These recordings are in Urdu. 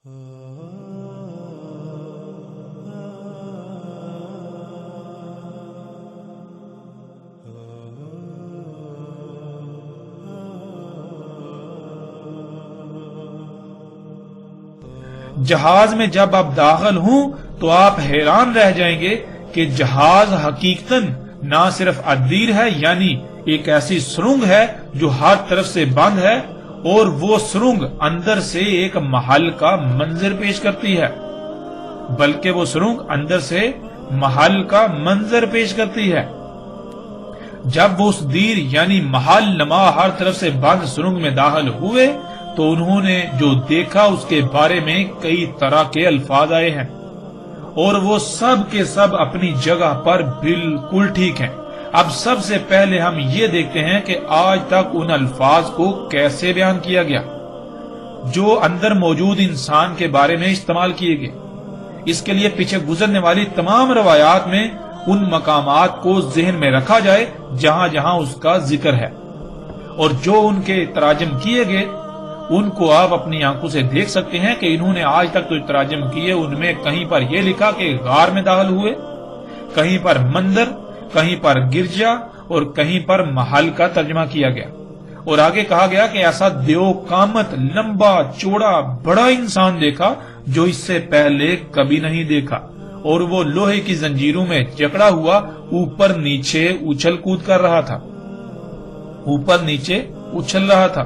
جہاز میں جب آپ داخل ہوں تو آپ حیران رہ جائیں گے کہ جہاز حقیقتاً نہ صرف ادیر ہے، یعنی ایک ایسی سرنگ ہے جو ہر طرف سے بند ہے، اور وہ سرنگ اندر سے ایک محل کا منظر پیش کرتی ہے، بلکہ وہ سرنگ اندر سے محل کا منظر پیش کرتی ہے۔ جب وہ اس دیر یعنی محل نما ہر طرف سے بند سرنگ میں داخل ہوئے تو انہوں نے جو دیکھا اس کے بارے میں کئی طرح کے الفاظ آئے ہیں، اور وہ سب کے سب اپنی جگہ پر بالکل ٹھیک ہیں۔ اب سب سے پہلے ہم یہ دیکھتے ہیں کہ آج تک ان الفاظ کو کیسے بیان کیا گیا جو اندر موجود انسان کے بارے میں استعمال کیے گئے۔ اس کے لیے پیچھے گزرنے والی تمام روایات میں ان مقامات کو ذہن میں رکھا جائے جہاں جہاں اس کا ذکر ہے، اور جو ان کے تراجم کیے گئے ان کو آپ اپنی آنکھوں سے دیکھ سکتے ہیں کہ انہوں نے آج تک تو تراجم کیے، ان میں کہیں پر یہ لکھا کہ غار میں داخل ہوئے، کہیں پر مندر، کہیں پر گرجا، اور کہیں پر محل کا ترجمہ کیا گیا، اور آگے کہا گیا کہ ایسا دیو قامت لمبا چوڑا بڑا انسان دیکھا جو اس سے پہلے کبھی نہیں دیکھا، اور وہ لوہے کی زنجیروں میں جکڑا ہوا اوپر نیچے اچھل کود کر رہا تھا، اوپر نیچے اچھل رہا تھا۔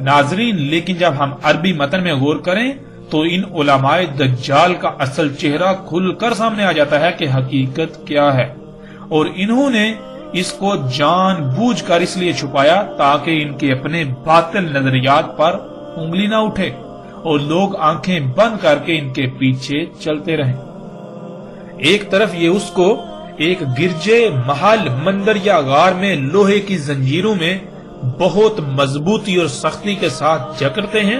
ناظرین، لیکن جب ہم عربی متن میں غور کریں تو ان علماء دجال کا اصل چہرہ کھل کر سامنے آ جاتا ہے کہ حقیقت کیا ہے، اور انہوں نے اس کو جان بوجھ کر اس لیے چھپایا تاکہ ان کے اپنے باطل نظریات پر انگلی نہ اٹھے اور لوگ آنکھیں بند کر کے ان کے پیچھے چلتے رہیں۔ ایک طرف یہ اس کو ایک گرجے، محل، مندر یا غار میں لوہے کی زنجیروں میں بہت مضبوطی اور سختی کے ساتھ جکڑتے ہیں،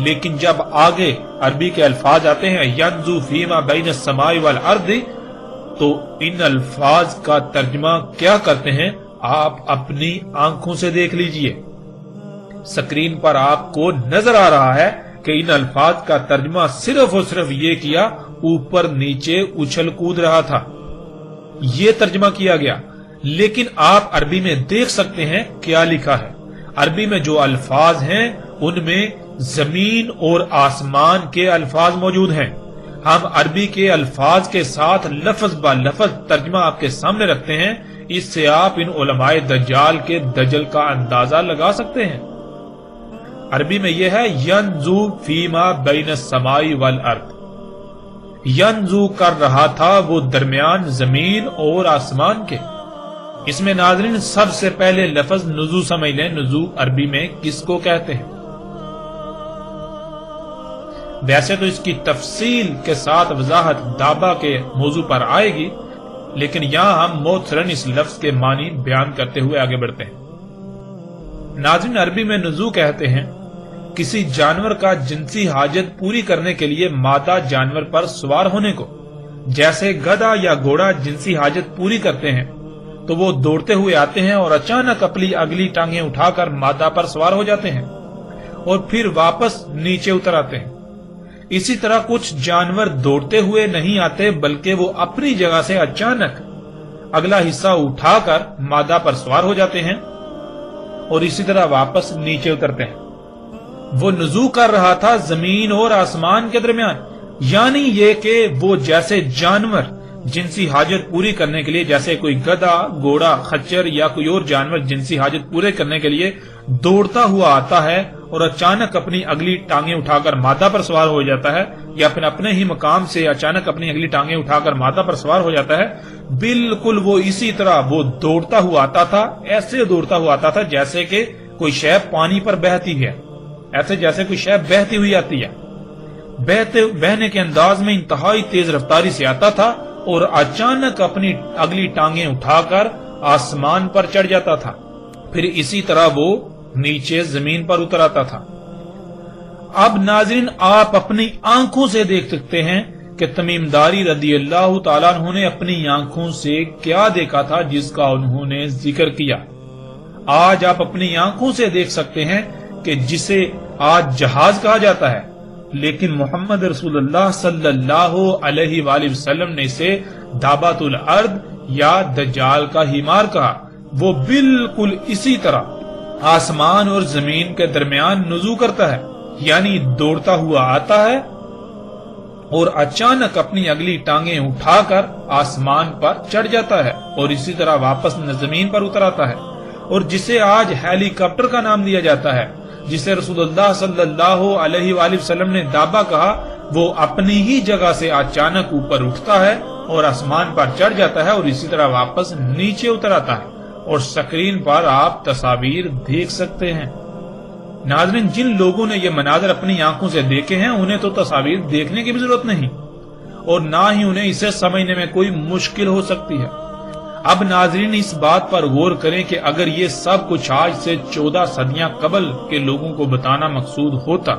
لیکن جب آگے عربی کے الفاظ آتے ہیں ینزو فیما بین السماء والارض، تو ان الفاظ کا ترجمہ کیا کرتے ہیں آپ اپنی آنکھوں سے دیکھ لیجئے۔ سکرین پر آپ کو نظر آ رہا ہے کہ ان الفاظ کا ترجمہ صرف اور صرف یہ کیا اوپر نیچے اچھل کود رہا تھا، یہ ترجمہ کیا گیا۔ لیکن آپ عربی میں دیکھ سکتے ہیں کیا لکھا ہے۔ عربی میں جو الفاظ ہیں ان میں زمین اور آسمان کے الفاظ موجود ہیں۔ ہم عربی کے الفاظ کے ساتھ لفظ با لفظ ترجمہ آپ کے سامنے رکھتے ہیں، اس سے آپ ان علماء دجال کے دجل کا اندازہ لگا سکتے ہیں۔ عربی میں یہ ہے ینزو فیما بین السماء والارض، ینزو کر رہا تھا وہ درمیان زمین اور آسمان کے۔ اس میں ناظرین سب سے پہلے لفظ نزو سمجھ لیں، نزو عربی میں کس کو کہتے ہیں؟ ویسے تو اس کی تفصیل کے ساتھ وضاحت دابا کے موضوع پر آئے گی، لیکن یہاں ہم موثراً اس لفظ کے معنی بیان کرتے ہوئے آگے بڑھتے ہیں۔ ناظرین، عربی میں نزو کہتے ہیں کسی جانور کا جنسی حاجت پوری کرنے کے لیے مادہ جانور پر سوار ہونے کو۔ جیسے گدھا یا گھوڑا جنسی حاجت پوری کرتے ہیں تو وہ دوڑتے ہوئے آتے ہیں اور اچانک اپنی اگلی ٹانگیں اٹھا کر مادہ پر سوار ہو جاتے ہیں اور پھر واپس نیچے اتر آتے ہیں۔ اسی طرح کچھ جانور دوڑتے ہوئے نہیں آتے بلکہ وہ اپنی جگہ سے اچانک اگلا حصہ اٹھا کر مادہ پر سوار ہو جاتے ہیں اور اسی طرح واپس نیچے اترتے ہیں۔ وہ نزو کر رہا تھا زمین اور آسمان کے درمیان، یعنی یہ کہ وہ جیسے جانور جنسی حاجت پوری کرنے کے لیے، جیسے کوئی گدھا، گھوڑا، خچر یا کوئی اور جانور جنسی حاجت پورے کرنے کے لیے دوڑتا ہوا آتا ہے اور اچانک اپنی اگلی ٹانگیں اٹھا کر مادہ پر سوار ہو جاتا ہے، یا پھر اپنے ہی مقام سے اچانک اپنی اگلی ٹانگیں اٹھا کر مادہ پر سوار ہو جاتا ہے، بالکل وہ اسی طرح وہ دوڑتا ہوا آتا تھا، ایسے دوڑتا ہوا آتا تھا جیسے کہ کوئی شے پانی پر بہتی ہے، ایسے جیسے کوئی شے بہتی ہوئی آتی ہے۔ بہنے کے انداز میں انتہائی تیز رفتاری سے آتا تھا اور اچانک اپنی اگلی ٹانگیں اٹھا کر آسمان پر چڑھ جاتا تھا، پھر اسی طرح وہ نیچے زمین پر اتر آتا تھا۔ اب ناظرین، آپ اپنی آنکھوں سے دیکھ سکتے ہیں کہ تمیم داری رضی اللہ تعالیٰ عنہ نے اپنی آنکھوں سے کیا دیکھا تھا جس کا انہوں نے ذکر کیا۔ آج آپ اپنی آنکھوں سے دیکھ سکتے ہیں کہ جسے آج جہاز کہا جاتا ہے لیکن محمد رسول اللہ صلی اللہ علیہ وآلہ وسلم نے اسے دابۃ الارض یا دجال کا ہیمار کہا۔ وہ بالکل اسی طرح آسمان اور زمین کے درمیان نزول کرتا ہے، یعنی دوڑتا ہوا آتا ہے اور اچانک اپنی اگلی ٹانگیں اٹھا کر آسمان پر چڑھ جاتا ہے اور اسی طرح واپس زمین پر اتر آتا ہے، اور جسے آج ہیلی کاپٹر کا نام دیا جاتا ہے، جسے رسول اللہ صلی اللہ علیہ وآلہ وسلم نے دابہ کہا، وہ اپنی ہی جگہ سے اچانک اوپر اٹھتا ہے اور آسمان پر چڑھ جاتا ہے اور اسی طرح واپس نیچے اتر آتا ہے، اور سکرین پر آپ تصاویر دیکھ سکتے ہیں۔ ناظرین، جن لوگوں نے یہ مناظر اپنی آنکھوں سے دیکھے ہیں انہیں تو تصاویر دیکھنے کی بھی ضرورت نہیں، اور نہ ہی انہیں اسے سمجھنے میں کوئی مشکل ہو سکتی ہے۔ اب ناظرین اس بات پر غور کریں کہ اگر یہ سب کچھ آج سے 14 صدیاں قبل کے لوگوں کو بتانا مقصود ہوتا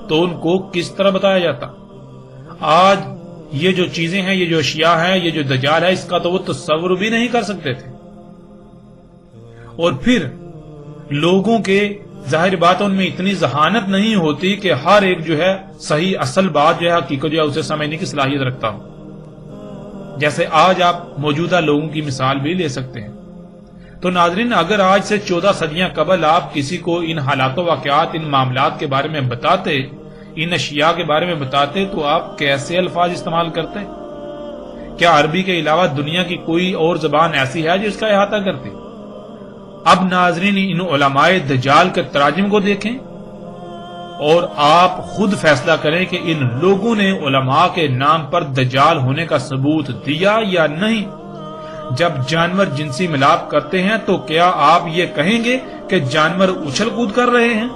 تو ان کو کس طرح بتایا جاتا؟ آج یہ جو چیزیں ہیں، یہ جو اشیاء ہیں، یہ جو دجال ہے، اس کا تو وہ تصور بھی نہیں کر سکتے تھے۔ اور پھر لوگوں کے ظاہر بات ان میں اتنی ذہانت نہیں ہوتی کہ ہر ایک جو ہے صحیح اصل بات جو ہے حقیقت جو ہے اسے سمجھنے کی صلاحیت رکھتا ہو۔ جیسے آج آپ موجودہ لوگوں کی مثال بھی لے سکتے ہیں۔ تو ناظرین، اگر آج سے 14 صدیاں قبل آپ کسی کو ان حالات و واقعات، ان معاملات کے بارے میں بتاتے، ان اشیاء کے بارے میں بتاتے، تو آپ کیسے الفاظ استعمال کرتے؟ کیا عربی کے علاوہ دنیا کی کوئی اور زبان ایسی ہے جس کا احاطہ کرتی؟ اب ناظرین، ان علماء دجال کے تراجم کو دیکھیں اور آپ خود فیصلہ کریں کہ ان لوگوں نے علماء کے نام پر دجال ہونے کا ثبوت دیا یا نہیں۔ جب جانور جنسی ملاپ کرتے ہیں تو کیا آپ یہ کہیں گے کہ جانور اچھل کود کر رہے ہیں؟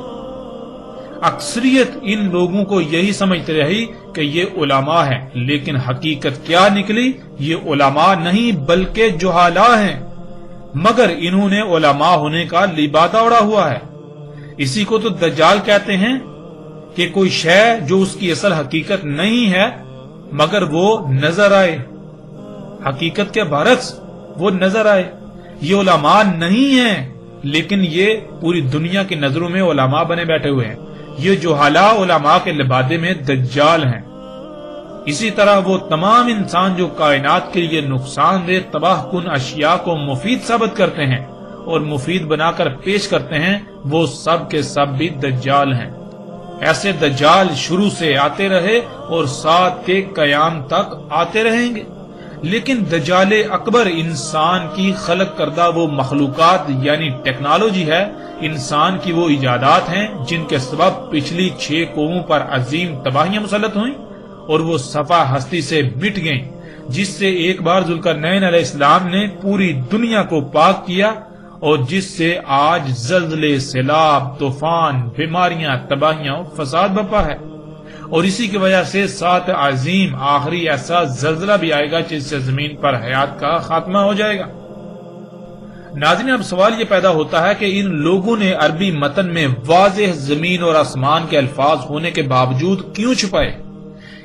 اکثریت ان لوگوں کو یہی سمجھتے رہی کہ یہ علماء ہیں، لیکن حقیقت کیا نکلی؟ یہ علماء نہیں بلکہ جہالا ہیں، مگر انہوں نے علماء ہونے کا لبادہ اڑا ہوا ہے۔ اسی کو تو دجال کہتے ہیں کہ کوئی شے جو اس کی اصل حقیقت نہیں ہے مگر وہ نظر آئے، حقیقت کے برعکس وہ نظر آئے۔ یہ علماء نہیں ہیں، لیکن یہ پوری دنیا کی نظروں میں علماء بنے بیٹھے ہوئے ہیں۔ یہ جہالا علماء کے لبادے میں دجال ہیں۔ اسی طرح وہ تمام انسان جو کائنات کے لیے نقصان دہ تباہ کن اشیاء کو مفید ثابت کرتے ہیں اور مفید بنا کر پیش کرتے ہیں، وہ سب کے سب بھی دجال ہیں۔ ایسے دجال شروع سے آتے رہے اور ساتھ کے قیام تک آتے رہیں گے، لیکن دجال اکبر انسان کی خلق کردہ وہ مخلوقات یعنی ٹیکنالوجی ہے، انسان کی وہ ایجادات ہیں جن کے سبب پچھلی 6 قوموں پر عظیم تباہیاں مسلط ہوئیں اور وہ صفا ہستی سے مٹ گئیں، جس سے ایک بار ذوالقرنین علیہ السلام نے پوری دنیا کو پاک کیا اور جس سے آج زلزلے، سیلاب، طوفان، بیماریاں، تباہیاں اور فساد بپا ہے۔ اور اسی کی وجہ سے 7 عظیم آخری ایسا زلزلہ بھی آئے گا جس سے زمین پر حیات کا خاتمہ ہو جائے گا۔ ناظرین، اب سوال یہ پیدا ہوتا ہے کہ ان لوگوں نے عربی متن میں واضح زمین اور آسمان کے الفاظ ہونے کے باوجود کیوں چھپائے؟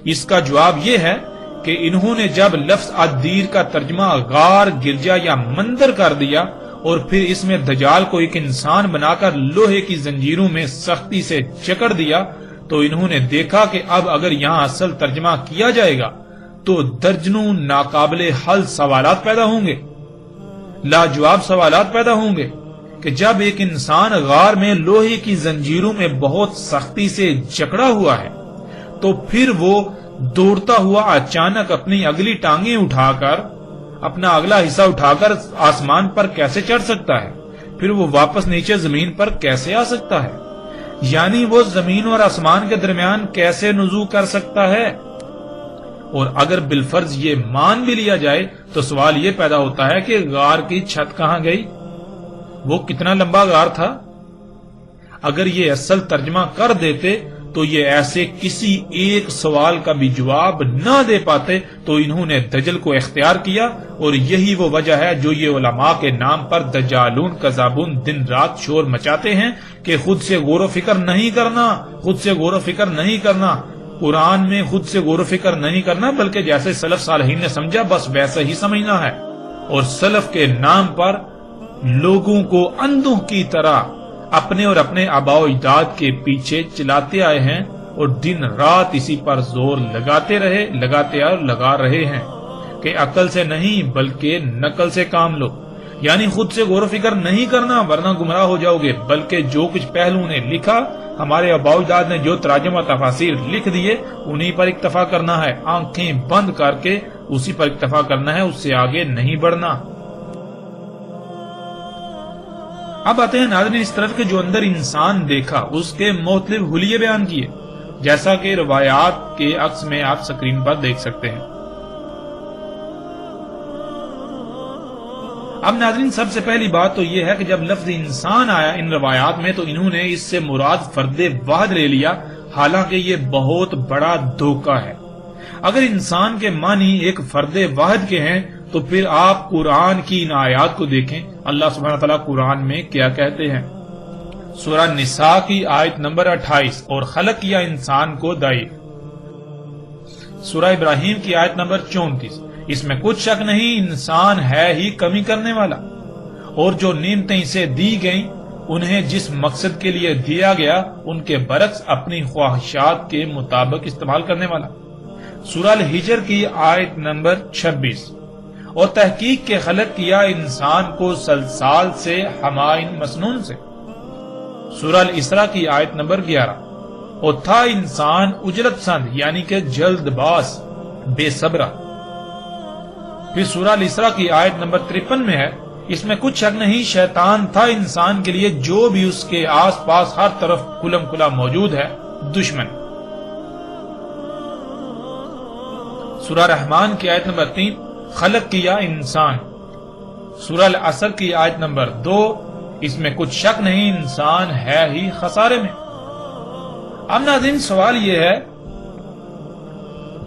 اس کا جواب یہ ہے کہ انہوں نے جب لفظ الدیر کا ترجمہ غار، گرجا یا مندر کر دیا اور پھر اس میں دجال کو ایک انسان بنا کر لوہے کی زنجیروں میں سختی سے جکڑ دیا، تو انہوں نے دیکھا کہ اب اگر یہاں اصل ترجمہ کیا جائے گا تو درجنوں ناقابل حل سوالات پیدا ہوں گے، لاجواب سوالات پیدا ہوں گے کہ جب ایک انسان غار میں لوہے کی زنجیروں میں بہت سختی سے جکڑا ہوا ہے تو پھر وہ دوڑتا ہوا اچانک اپنی اگلی ٹانگیں اٹھا کر، اپنا اگلا حصہ اٹھا کر آسمان پر کیسے چڑھ سکتا ہے؟ پھر وہ واپس نیچے زمین پر کیسے آ سکتا ہے؟ یعنی وہ زمین اور آسمان کے درمیان کیسے نزول کر سکتا ہے؟ اور اگر بالفرض یہ مان بھی لیا جائے تو سوال یہ پیدا ہوتا ہے کہ غار کی چھت کہاں گئی؟ وہ کتنا لمبا غار تھا؟ اگر یہ اصل ترجمہ کر دیتے تو یہ ایسے کسی ایک سوال کا بھی جواب نہ دے پاتے، تو انہوں نے دجل کو اختیار کیا، اور یہی وہ وجہ ہے جو یہ علماء کے نام پر دجالون کذابون دن رات شور مچاتے ہیں کہ خود سے غور و فکر نہیں کرنا، خود سے غور و فکر نہیں کرنا، قرآن میں خود سے غور و فکر نہیں کرنا، بلکہ جیسے سلف صالحین نے سمجھا بس ویسا ہی سمجھنا ہے، اور سلف کے نام پر لوگوں کو اندھوں کی طرح اپنے اور اپنے آباء و اجداد کے پیچھے چلاتے آئے ہیں اور دن رات اسی پر زور لگاتے اور لگا رہے ہیں کہ عقل سے نہیں بلکہ نقل سے کام لو، یعنی خود سے غور و فکر نہیں کرنا ورنہ گمراہ ہو جاؤ گے، بلکہ جو کچھ پہلو نے لکھا، ہمارے آباء و اجداد نے جو تراجم و تفاسیر لکھ دیے انہی پر اکتفا کرنا ہے، آنکھیں بند کر کے اسی پر اکتفا کرنا ہے، اس سے آگے نہیں بڑھنا۔ اب آتے ہیں ناظرین اس طرف کے جو اندر انسان دیکھا اس کے مختلف حلیے بیان کیے، جیسا کہ روایات کے عکس میں آپ سکرین پر دیکھ سکتے ہیں۔ اب ناظرین سب سے پہلی بات تو یہ ہے کہ جب لفظ انسان آیا ان روایات میں تو انہوں نے اس سے مراد فرد واحد لے لیا، حالانکہ یہ بہت بڑا دھوکہ ہے۔ اگر انسان کے معنی ایک فرد واحد کے ہیں تو پھر آپ قرآن کی ان آیات کو دیکھیں، اللہ سبحانہ وتعالیٰ قرآن میں کیا کہتے ہیں۔ سورہ نساء کی آیت نمبر 28، اور خلق کیا انسان کو ضعیف۔ سورہ ابراہیم کی آیت نمبر 34، اس میں کچھ شک نہیں انسان ہے ہی کمی کرنے والا، اور جو نعمتیں اسے دی گئیں انہیں جس مقصد کے لیے دیا گیا ان کے برعکس اپنی خواہشات کے مطابق استعمال کرنے والا۔ سورہ الحجر کی آیت نمبر 26، اور تحقیق کے خلق کیا انسان کو سلسال سے حمائن مسنون سے۔ سورہ الاسراء کی آیت نمبر 11، اور تھا انسان اجرت پسند یعنی کہ جلد باز بے صبرہ۔ پھر سورہ الاسراء کی آیت نمبر 53 میں ہے، اس میں کچھ شک نہیں شیطان تھا انسان کے لیے جو بھی اس کے آس پاس ہر طرف کھلم کھلا موجود ہے دشمن۔ سورہ رحمان کی آیت نمبر 3، خلق کیا انسان۔ سورہ العصر کی آیت نمبر 2، اس میں کچھ شک نہیں انسان ہے ہی خسارے میں۔ اب ناظرین سوال یہ ہے،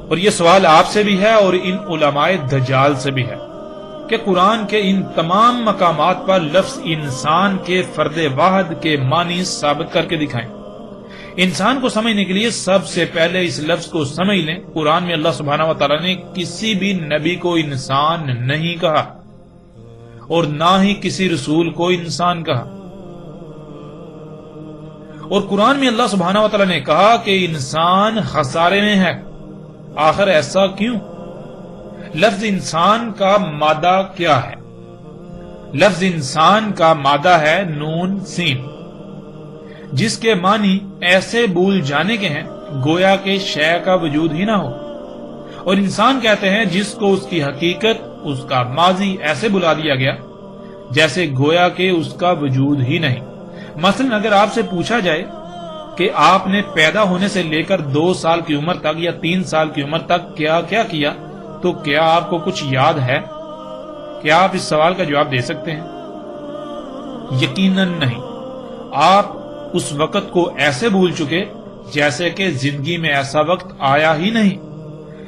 اور یہ سوال آپ سے بھی ہے اور ان علماء دجال سے بھی ہے، کہ قرآن کے ان تمام مقامات پر لفظ انسان کے فرد واحد کے معنی ثابت کر کے دکھائیں۔ انسان کو سمجھنے کے لیے سب سے پہلے اس لفظ کو سمجھ لیں، قرآن میں اللہ سبحانہ وتعالی نے کسی بھی نبی کو انسان نہیں کہا اور نہ ہی کسی رسول کو انسان کہا، اور قرآن میں اللہ سبحانہ وتعالی نے کہا کہ انسان خسارے میں ہے۔ آخر ایسا کیوں؟ لفظ انسان کا مادہ کیا ہے؟ لفظ انسان کا مادہ ہے نون سین، جس کے معنی ایسے بھول جانے کے ہیں گویا کہ شے کا وجود ہی نہ ہو، اور انسان کہتے ہیں جس کو اس کی حقیقت، اس کا ماضی ایسے بلا دیا گیا جیسے گویا کہ اس کا وجود ہی نہیں۔ مثلا اگر آپ سے پوچھا جائے کہ آپ نے پیدا ہونے سے لے کر 2 سال کی عمر تک یا 3 سال کی عمر تک کیا کیا کیا، تو کیا آپ کو کچھ یاد ہے؟ کیا آپ اس سوال کا جواب دے سکتے ہیں؟ یقیناً نہیں۔ آپ اس وقت کو ایسے بھول چکے جیسے کہ زندگی میں ایسا وقت آیا ہی نہیں،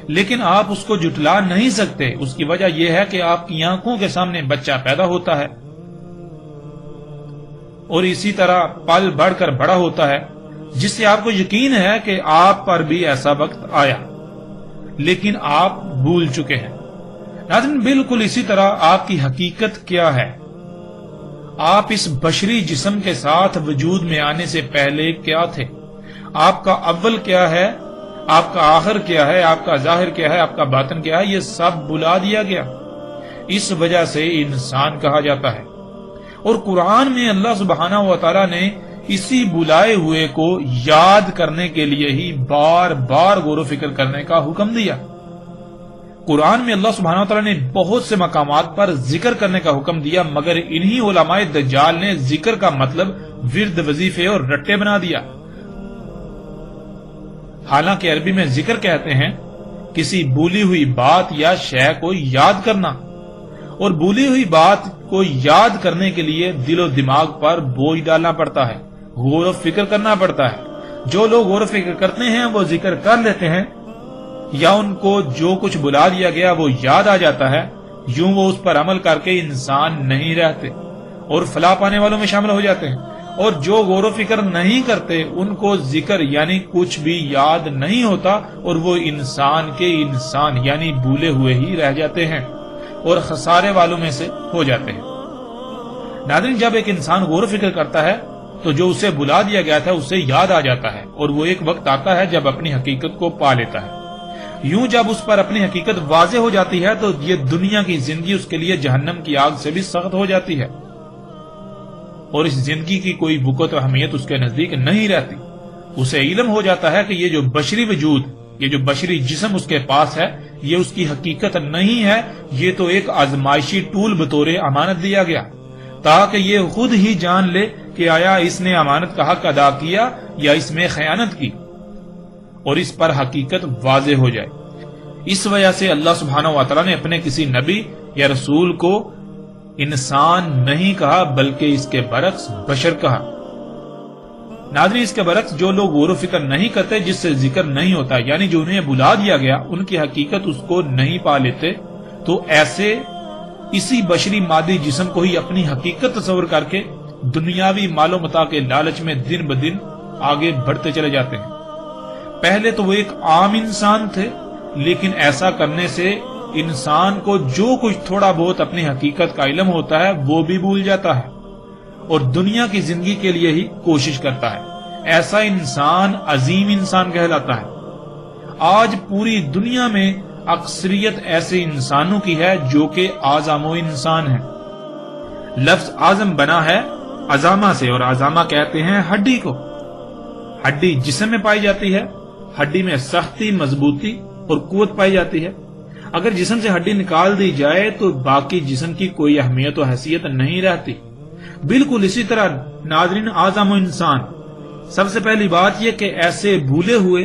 لیکن آپ اس کو جھٹلا نہیں سکتے۔ اس کی وجہ یہ ہے کہ آپ کی آنکھوں کے سامنے بچہ پیدا ہوتا ہے اور اسی طرح پل بڑھ کر بڑا ہوتا ہے، جس سے آپ کو یقین ہے کہ آپ پر بھی ایسا وقت آیا، لیکن آپ بھول چکے ہیں۔ ناظرین بالکل اسی طرح آپ کی حقیقت کیا ہے؟ آپ اس بشری جسم کے ساتھ وجود میں آنے سے پہلے کیا تھے؟ آپ کا اول کیا ہے؟ آپ کا آخر کیا ہے؟ آپ کا ظاہر کیا ہے؟ آپ کا باطن کیا ہے؟ یہ سب بلا دیا گیا، اس وجہ سے انسان کہا جاتا ہے۔ اور قرآن میں اللہ سبحانہ و تعالی نے اسی بلائے ہوئے کو یاد کرنے کے لیے ہی بار بار غور و فکر کرنے کا حکم دیا۔ قرآن میں اللہ سبحانہ و تعالی نے بہت سے مقامات پر ذکر کرنے کا حکم دیا، مگر انہی علماء دجال نے ذکر کا مطلب ورد، وظیفے اور رٹے بنا دیا۔ حالانکہ عربی میں ذکر کہتے ہیں کسی بھولی ہوئی بات یا شے کو یاد کرنا، اور بھولی ہوئی بات کو یاد کرنے کے لیے دل و دماغ پر بوجھ ڈالنا پڑتا ہے، غور و فکر کرنا پڑتا ہے۔ جو لوگ غور و فکر کرتے ہیں وہ ذکر کر لیتے ہیں، یا ان کو جو کچھ بلا دیا گیا وہ یاد آ جاتا ہے، یوں وہ اس پر عمل کر کے انسان نہیں رہتے اور فلاح پانے والوں میں شامل ہو جاتے ہیں، اور جو غور و فکر نہیں کرتے ان کو ذکر یعنی کچھ بھی یاد نہیں ہوتا، اور وہ انسان کے انسان یعنی بھولے ہوئے ہی رہ جاتے ہیں اور خسارے والوں میں سے ہو جاتے ہیں۔ ناظرین جب ایک انسان غور و فکر کرتا ہے تو جو اسے بلا دیا گیا تھا اسے یاد آ جاتا ہے، اور وہ ایک وقت آتا ہے جب اپنی حقیقت کو پا لیتا ہے۔ یوں جب اس پر اپنی حقیقت واضح ہو جاتی ہے تو یہ دنیا کی زندگی اس کے لیے جہنم کی آگ سے بھی سخت ہو جاتی ہے، اور اس زندگی کی کوئی وقت و اہمیت اس کے نزدیک نہیں رہتی۔ اسے علم ہو جاتا ہے کہ یہ جو بشری وجود، یہ جو بشری جسم اس کے پاس ہے، یہ اس کی حقیقت نہیں ہے، یہ تو ایک آزمائشی ٹول بطور امانت دیا گیا، تاکہ یہ خود ہی جان لے کہ آیا اس نے امانت کا حق ادا کیا یا اس میں خیانت کی، اور اس پر حقیقت واضح ہو جائے۔ اس وجہ سے اللہ سبحانہ و تعالیٰ نے اپنے کسی نبی یا رسول کو انسان نہیں کہا بلکہ اس کے برعکس بشر کہا۔ ناظرین، اس کے برعکس جو لوگ غور و فکر نہیں کرتے، جس سے ذکر نہیں ہوتا، یعنی جو انہیں بلا دیا گیا، ان کی حقیقت اس کو نہیں پا لیتے، تو ایسے اسی بشری مادی جسم کو ہی اپنی حقیقت تصور کر کے دنیاوی مال و متاع کے لالچ میں دن بدن آگے بڑھتے چلے جاتے ہیں۔ پہلے تو وہ ایک عام انسان تھے، لیکن ایسا کرنے سے انسان کو جو کچھ تھوڑا بہت اپنی حقیقت کا علم ہوتا ہے وہ بھی بھول جاتا ہے، اور دنیا کی زندگی کے لیے ہی کوشش کرتا ہے۔ ایسا انسان عظیم انسان کہلاتا ہے۔ آج پوری دنیا میں اکثریت ایسے انسانوں کی ہے جو کہ اعظم انسان ہے۔ لفظ اعظم بنا ہے عظامہ سے، اور عظامہ کہتے ہیں ہڈی کو۔ ہڈی جسم میں پائی جاتی ہے، ہڈی میں سختی، مضبوطی اور قوت پائی جاتی ہے۔ اگر جسم سے ہڈی نکال دی جائے تو باقی جسم کی کوئی اہمیت و حیثیت نہیں رہتی۔ بالکل اسی طرح ناظرین، اعظم انسان، سب سے پہلی بات یہ کہ ایسے بھولے ہوئے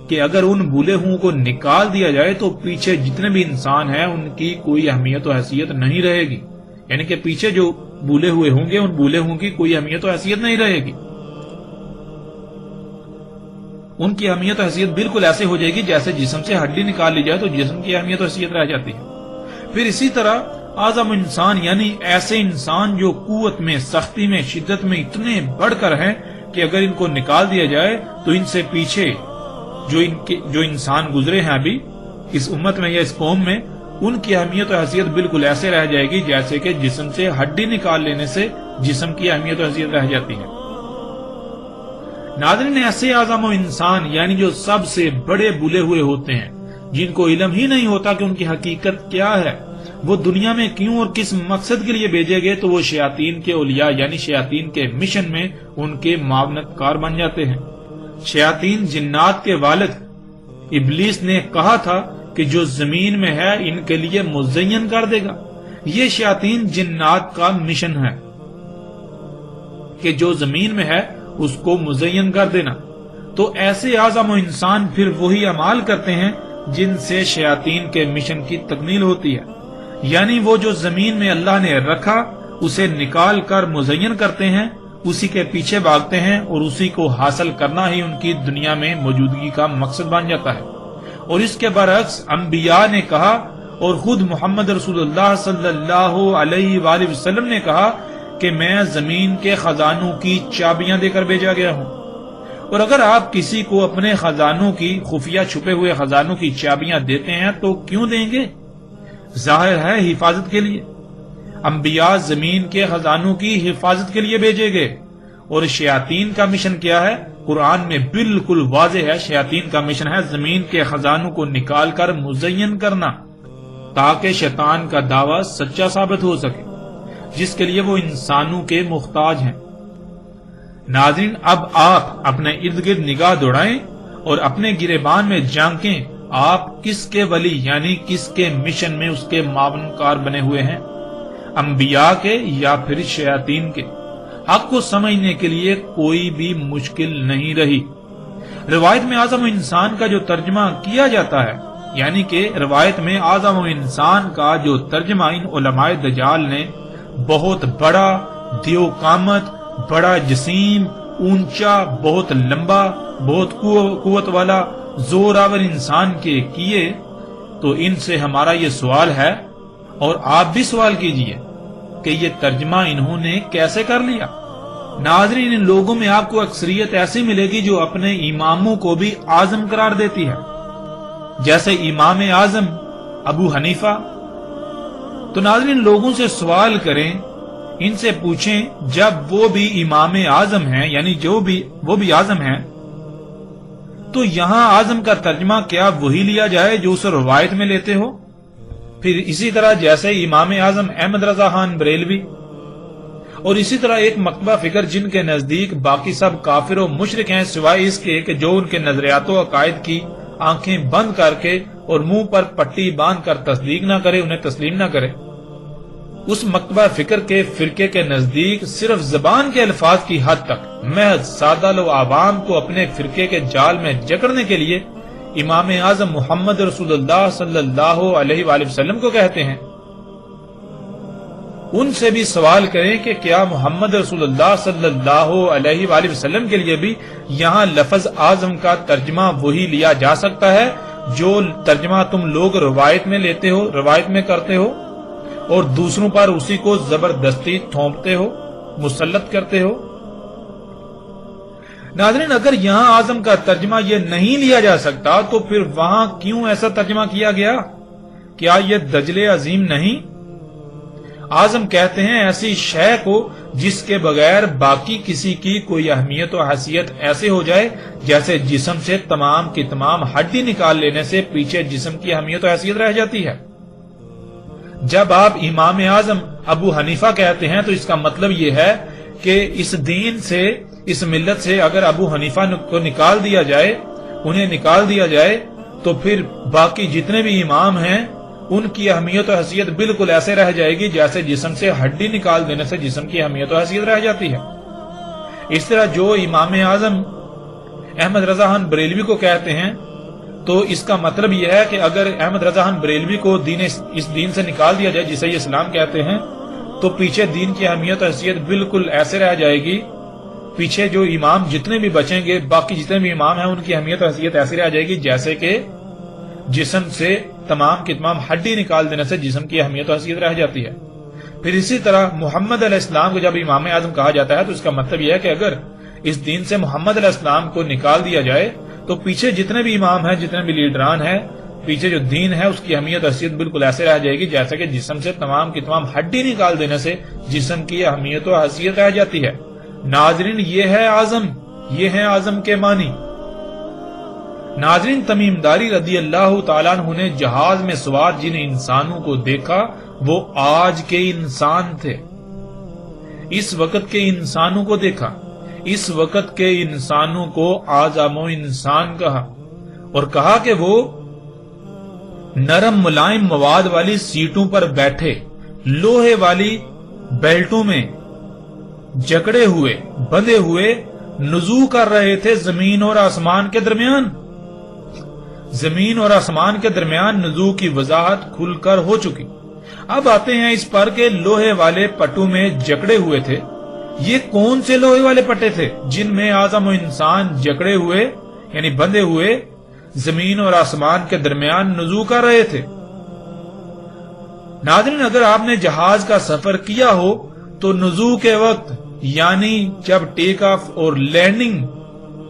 کہ اگر ان بھولے ہوں کو نکال دیا جائے تو پیچھے جتنے بھی انسان ہیں ان کی کوئی اہمیت و حیثیت نہیں رہے گی، یعنی کہ پیچھے جو بھولے ہوئے ہوں گے ان بھولے ہوں کی کوئی اہمیت و حیثیت نہیں رہے گی۔ ان کی اہمیت و حیثیت بالکل ایسے ہو جائے گی جیسے جسم سے ہڈی نکال لی جائے تو جسم کی اہمیت و حیثیت رہ جاتی ہے۔ پھر اسی طرح اعظم انسان یعنی ایسے انسان جو قوت میں، سختی میں، شدت میں اتنے بڑھ کر ہیں کہ اگر ان کو نکال دیا جائے تو ان سے پیچھے جو انسان گزرے ہیں ابھی اس امت میں یا اس قوم میں، ان کی اہمیت و حیثیت بالکل ایسے رہ جائے گی جیسے کہ جسم سے ہڈی نکال لینے سے جسم کی اہمیت و حیثیت رہ جاتی ہے۔ ناظرین، ایسے اعظم انسان یعنی جو سب سے بڑے بھولے ہوئے ہوتے ہیں، جن کو علم ہی نہیں ہوتا کہ ان کی حقیقت کیا ہے، وہ دنیا میں کیوں اور کس مقصد کے لیے بھیجے گئے، تو وہ شیاطین کے اولیاء یعنی شیاطین کے مشن میں ان کے معاونت کار بن جاتے ہیں۔ شیاطین جنات کے والد ابلیس نے کہا تھا کہ جو زمین میں ہے ان کے لیے مزین کر دے گا۔ یہ شیاطین جنات کا مشن ہے کہ جو زمین میں ہے اس کو مزین کر دینا۔ تو ایسے اعظم انسان پھر وہی اعمال کرتے ہیں جن سے شیاطین کے مشن کی تکمیل ہوتی ہے، یعنی وہ جو زمین میں اللہ نے رکھا اسے نکال کر مزین کرتے ہیں، اسی کے پیچھے بھاگتے ہیں، اور اسی کو حاصل کرنا ہی ان کی دنیا میں موجودگی کا مقصد بن جاتا ہے۔ اور اس کے برعکس انبیاء نے کہا، اور خود محمد رسول اللہ صلی اللہ علیہ وآلہ وسلم نے کہا کہ میں زمین کے خزانوں کی چابیاں دے کر بھیجا گیا ہوں۔ اور اگر آپ کسی کو اپنے خزانوں کی، خفیہ چھپے ہوئے خزانوں کی چابیاں دیتے ہیں تو کیوں دیں گے؟ ظاہر ہے حفاظت کے لیے۔ انبیاء زمین کے خزانوں کی حفاظت کے لیے بھیجے گئے۔ اور شیاطین کا مشن کیا ہے؟ قرآن میں بالکل واضح ہے، شیاطین کا مشن ہے زمین کے خزانوں کو نکال کر مزین کرنا، تاکہ شیطان کا دعویٰ سچا ثابت ہو سکے جس کے لیے وہ انسانوں کے محتاج ہیں۔ ناظرین، اب آپ اپنے ارد گرد نگاہ دوڑائیں اور اپنے گریبان میں جھانکیں، آپ کس کے ولی یعنی کس کے مشن میں اس کے معاون کار بنے ہوئے ہیں، انبیاء کے یا پھر شیاطین کے؟ حق کو سمجھنے کے لیے کوئی بھی مشکل نہیں رہی۔ روایت میں اعظم انسان کا جو ترجمہ کیا جاتا ہے، یعنی کہ روایت میں اعظم انسان کا جو ترجمہ ان علماء دجال نے بہت بڑا، دیو قامت، بڑا جسیم، اونچا، بہت لمبا، بہت قوت والا، زور آور انسان کے کیے، تو ان سے ہمارا یہ سوال ہے، اور آپ بھی سوال کیجئے کہ یہ ترجمہ انہوں نے کیسے کر لیا؟ ناظرین، ان لوگوں میں آپ کو اکثریت ایسی ملے گی جو اپنے اماموں کو بھی اعظم قرار دیتی ہے، جیسے امام اعظم ابو حنیفہ۔ تو ناظرین، لوگوں سے سوال کریں ان سے پوچھیں جب وہ بھی امام اعظم ہیں، یعنی وہ بھی اعظم ہیں، تو یہاں اعظم کا ترجمہ کیا وہی لیا جائے جو اسے روایت میں لیتے ہو؟ پھر اسی طرح جیسے امام اعظم احمد رضا خان بریلوی اور اسی طرح ایک مکتبہ فکر جن کے نزدیک باقی سب کافر و مشرک ہیں سوائے اس کے کہ جو ان کے نظریات و عقائد کی آنکھیں بند کر کے اور منہ پر پٹی باندھ کر تصدیق نہ کرے، انہیں تسلیم نہ کرے، اس مکتبہ فکر کے فرقے کے نزدیک صرف زبان کے الفاظ کی حد تک محض سادہ لو عوام کو اپنے فرقے کے جال میں جکڑنے کے لیے امام اعظم محمد رسول اللہ صلی اللہ علیہ وآلہ وسلم کو کہتے ہیں۔ ان سے بھی سوال کریں کہ کیا محمد رسول اللہ صلی اللہ علیہ وآلہ وسلم کے لیے بھی یہاں لفظ اعظم کا ترجمہ وہی لیا جا سکتا ہے جو ترجمہ تم لوگ روایت میں لیتے ہو، روایت میں کرتے ہو اور دوسروں پر اسی کو زبردستی تھوپتے ہو، مسلط کرتے ہو؟ ناظرین، اگر یہاں اعظم کا ترجمہ یہ نہیں لیا جا سکتا تو پھر وہاں کیوں ایسا ترجمہ کیا گیا؟ کیا یہ دجل عظیم نہیں؟ اعظم کہتے ہیں ایسی شے کو جس کے بغیر باقی کسی کی کوئی اہمیت و حیثیت ایسے ہو جائے جیسے جسم سے تمام کی تمام ہڈی نکال لینے سے پیچھے جسم کی اہمیت و حیثیت رہ جاتی ہے۔ جب آپ امام اعظم ابو حنیفہ کہتے ہیں تو اس کا مطلب یہ ہے کہ اس دین سے، اس ملت سے اگر ابو حنیفہ کو نکال دیا جائے، انہیں نکال دیا جائے تو پھر باقی جتنے بھی امام ہیں ان کی اہمیت و حیثیت بالکل ایسے رہ جائے گی جیسے جسم سے ہڈی نکال دینے سے جسم کی اہمیت و حیثیت رہ جاتی ہے۔ اس طرح جو امام اعظم احمد رضا خان بریلوی کو کہتے ہیں تو اس کا مطلب یہ ہے کہ اگر احمد رضا خان بریلوی کو اس دین سے نکال دیا جائے جسے یہ اسلام کہتے ہیں تو پیچھے دین کی اہمیت و حیثیت بالکل ایسے رہ جائے گی، پیچھے جو امام جتنے بھی بچیں گے، باقی جتنے بھی امام ہیں ان کی اہمیت و حیثیت ایسی رہ جائے گی جیسے کہ جسم سے تمام کی تمام ہڈی نکال دینے سے جسم کی اہمیت و حیثیت رہ جاتی ہے۔ پھر اسی طرح محمد علیہ السلام کو جب امام اعظم کہا جاتا ہے تو اس کا مطلب یہ ہے کہ اگر اس دین سے محمد علیہ السلام کو نکال دیا جائے تو پیچھے جتنے بھی امام ہیں، جتنے بھی لیڈران ہیں، پیچھے جو دین ہے اس کی اہمیت و حیثیت بالکل ایسے رہ جائے گی جیسے کہ جسم سے تمام کی تمام ہڈی نکال دینے سے جسم کی اہمیت و حیثیت رہ جاتی ہے۔ ناظرین، یہ ہے اعظم، یہ ہے اعظم کے معنی۔ ناظرین، تمیم داری رضی اللہ تعالیٰ عنہ نے جہاز میں سوار جن انسانوں کو دیکھا وہ آج کے انسان تھے۔ اس وقت کے انسانوں کو دیکھا، اس وقت کے انسانوں کو اعظم انسان کہا اور کہا کہ وہ نرم ملائم مواد والی سیٹوں پر بیٹھے لوہے والی بیلٹوں میں جکڑے ہوئے بندھے ہوئے نزول کر رہے تھے زمین اور آسمان کے درمیان۔ زمین اور آسمان کے درمیان نزول کی وضاحت کھل کر ہو چکی۔ اب آتے ہیں اس پر کہ لوہے والے پٹوں میں جکڑے ہوئے تھے۔ یہ کون سے لوہے والے پٹے تھے جن میں اعظم و انسان جکڑے ہوئے یعنی بندھے ہوئے زمین اور آسمان کے درمیان نزول کر رہے تھے؟ ناظرین، اگر آپ نے جہاز کا سفر کیا ہو تو نزول کے وقت یعنی جب ٹیک آف اور لینڈنگ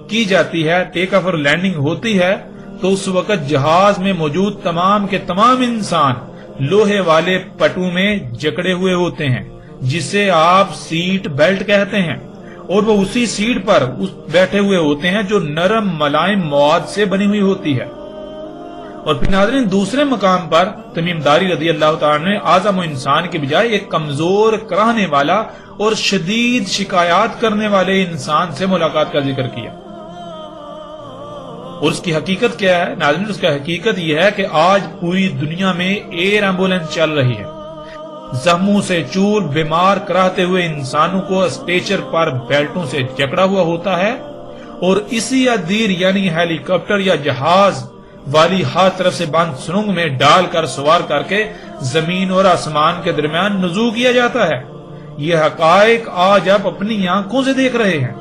کی جاتی ہے، ٹیک آف اور لینڈنگ ہوتی ہے، تو اس وقت جہاز میں موجود تمام کے تمام انسان لوہے والے پٹوں میں جکڑے ہوئے ہوتے ہیں جسے آپ سیٹ بیلٹ کہتے ہیں، اور وہ اسی سیٹ پر بیٹھے ہوئے ہوتے ہیں جو نرم ملائم مواد سے بنی ہوئی ہوتی ہے۔ اور پھر ناظرین، دوسرے مقام پر تمیم داری رضی اللہ تعالیٰ نے اعظم و انسان کے بجائے ایک کمزور، کراہنے والا اور شدید شکایات کرنے والے انسان سے ملاقات کا ذکر کیا۔ اور اس کی حقیقت کیا ہے ناظرین؟ اس کا حقیقت یہ ہے کہ آج پوری دنیا میں ایئر ایمبولینس چل رہی ہے۔ زخموں سے چور بیمار کراہتے ہوئے انسانوں کو اسٹریچر پر بیلٹوں سے جکڑا ہوا ہوتا ہے اور اسی ادیر یعنی ہیلی کاپٹر یا جہاز والی ہر طرف سے بند سرنگ میں ڈال کر سوار کر کے زمین اور آسمان کے درمیان نزول کیا جاتا ہے۔ یہ حقائق آج آپ اپنی آنکھوں سے دیکھ رہے ہیں۔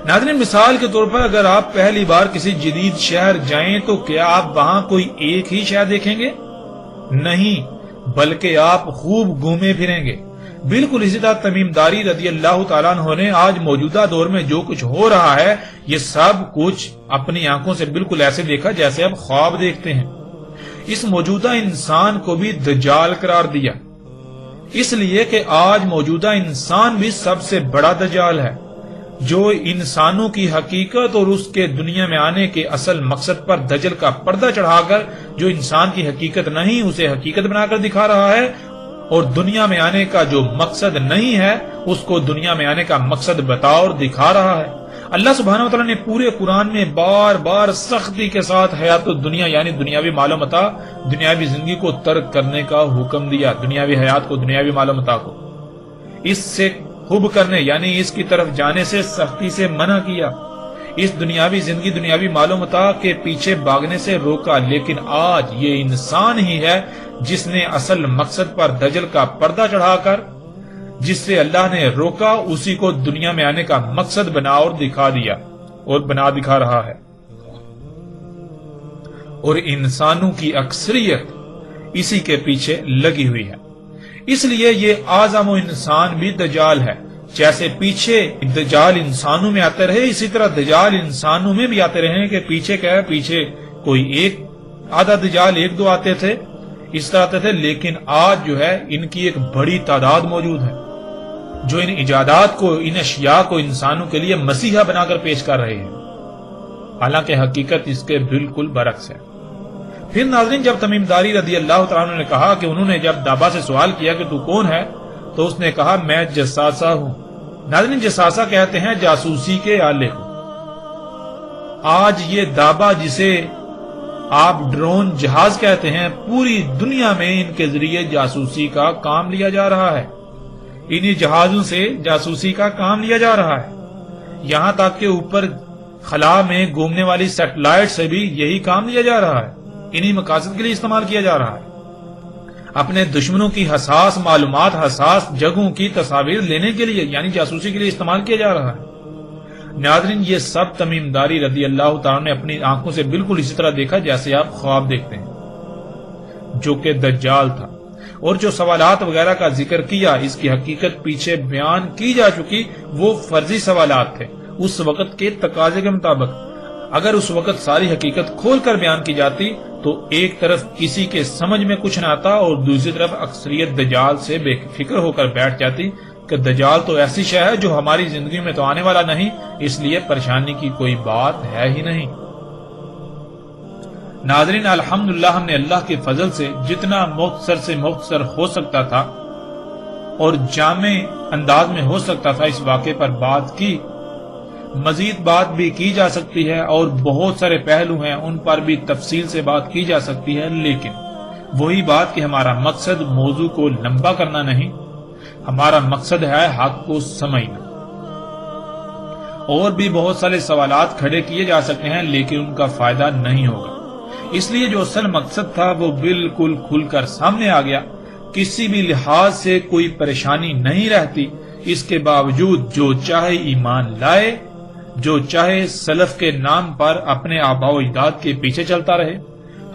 ناظرین، مثال کے طور پر اگر آپ پہلی بار کسی جدید شہر جائیں تو کیا آپ وہاں کوئی ایک ہی شہر دیکھیں گے؟ نہیں، بلکہ آپ خوب گھومے پھریں گے۔ بالکل اسی طرح تمیم داری رضی اللہ تعالیٰ عنہ نے آج موجودہ دور میں جو کچھ ہو رہا ہے یہ سب کچھ اپنی آنکھوں سے بالکل ایسے دیکھا جیسے آپ خواب دیکھتے ہیں۔ اس موجودہ انسان کو بھی دجال قرار دیا۔ اس لیے کہ آج موجودہ انسان بھی سب سے بڑا دجال ہے، جو انسانوں کی حقیقت اور اس کے دنیا میں آنے کے اصل مقصد پر دجل کا پردہ چڑھا کر جو انسان کی حقیقت نہیں اسے حقیقت بنا کر دکھا رہا ہے، اور دنیا میں آنے کا جو مقصد نہیں ہے اس کو دنیا میں آنے کا مقصد بتا اور دکھا رہا ہے۔ اللہ سبحانہ وتعالی نے پورے قرآن میں بار بار سختی کے ساتھ حیات الدنیا یعنی دنیاوی مال و متاع، دنیاوی زندگی کو ترک کرنے کا حکم دیا، دنیاوی حیات کو، دنیاوی مال و متاع کو اس سے خوب کرنے یعنی اس کی طرف جانے سے سختی سے منع کیا، اس دنیاوی زندگی، دنیاوی مال و متاع کے پیچھے بھاگنے سے روکا۔ لیکن آج یہ انسان ہی ہے جس نے اصل مقصد پر دجل کا پردہ چڑھا کر جس سے اللہ نے روکا اسی کو دنیا میں آنے کا مقصد بنا اور دکھا دیا اور بنا دکھا رہا ہے، اور انسانوں کی اکثریت اسی کے پیچھے لگی ہوئی ہے۔ اس لیے یہ اعظم و انسان بھی دجال ہے۔ جیسے پیچھے دجال انسانوں میں آتے رہے اسی طرح دجال انسانوں میں بھی آتے رہے کہ پیچھے کیا ہے، پیچھے کوئی ایک آدھا دجال ایک دو آتے تھے، اس طرح آتے تھے، لیکن آج جو ہے ان کی ایک بڑی تعداد موجود ہے جو ان ایجادات کو، ان اشیاء کو انسانوں کے لیے مسیحا بنا کر پیش کر رہے ہیں، حالانکہ حقیقت اس کے بالکل برعکس ہے۔ پھر ناظرین جب تمیم داری رضی اللہ تعالیٰ عنہ نے کہا کہ انہوں نے جب دابا سے سوال کیا کہ تو کون ہے تو اس نے کہا میں جساسہ ہوں۔ ناظرین جساسہ کہتے ہیں جاسوسی کے آلے کو۔ آج یہ دابا جسے آپ ڈرون جہاز کہتے ہیں پوری دنیا میں ان کے ذریعے جاسوسی کا کام لیا جا رہا ہے، انہی جہازوں سے جاسوسی کا کام لیا جا رہا ہے، یہاں تک کہ اوپر خلا میں گھومنے والی سیٹلائٹ سے بھی یہی کام لیا جا رہا ہے، انہی مقاصد کے لیے استعمال کیا جا رہا ہے، اپنے دشمنوں کی حساس معلومات، حساس جگہوں کی تصاویر لینے کے لیے یعنی جاسوسی کے لیے استعمال کیا جا رہا ہے۔ ناظرین یہ سب تمیم داری رضی اللہ تعالیٰ نے اپنی آنکھوں سے بالکل اسی طرح دیکھا جیسے آپ خواب دیکھتے ہیں، جو کہ دجال تھا، اور جو سوالات وغیرہ کا ذکر کیا اس کی حقیقت پیچھے بیان کی جا چکی، وہ فرضی سوالات تھے اس وقت کے تقاضے کے مطابق۔ اگر اس وقت ساری حقیقت کھول کر بیان کی جاتی تو ایک طرف کسی کے سمجھ میں کچھ نہ آتا اور دوسری طرف اکثریت دجال سے بے فکر ہو کر بیٹھ جاتی کہ دجال تو ایسی شے ہے جو ہماری زندگی میں تو آنے والا نہیں، اس لیے پریشانی کی کوئی بات ہے ہی نہیں۔ ناظرین الحمدللہ ہم نے اللہ کے فضل سے جتنا مختصر سے مختصر ہو سکتا تھا اور جامع انداز میں ہو سکتا تھا اس واقعے پر بات کی، مزید بات بھی کی جا سکتی ہے اور بہت سارے پہلو ہیں ان پر بھی تفصیل سے بات کی جا سکتی ہے، لیکن وہی بات کہ ہمارا مقصد موضوع کو لمبا کرنا نہیں، ہمارا مقصد ہے حق کو سمجھنا۔ اور بھی بہت سارے سوالات کھڑے کیے جا سکتے ہیں لیکن ان کا فائدہ نہیں ہوگا، اس لیے جو اصل مقصد تھا وہ بالکل کھل کر سامنے آ گیا، کسی بھی لحاظ سے کوئی پریشانی نہیں رہتی۔ اس کے باوجود جو چاہے ایمان لائے، جو چاہے سلف کے نام پر اپنے آباء و اجداد کے پیچھے چلتا رہے،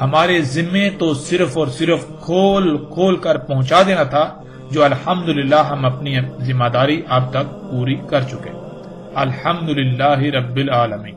ہمارے ذمے تو صرف اور صرف کھول کھول کر پہنچا دینا تھا، جو الحمدللہ ہم اپنی ذمہ داری اب تک پوری کر چکے۔ الحمدللہ رب العالمین۔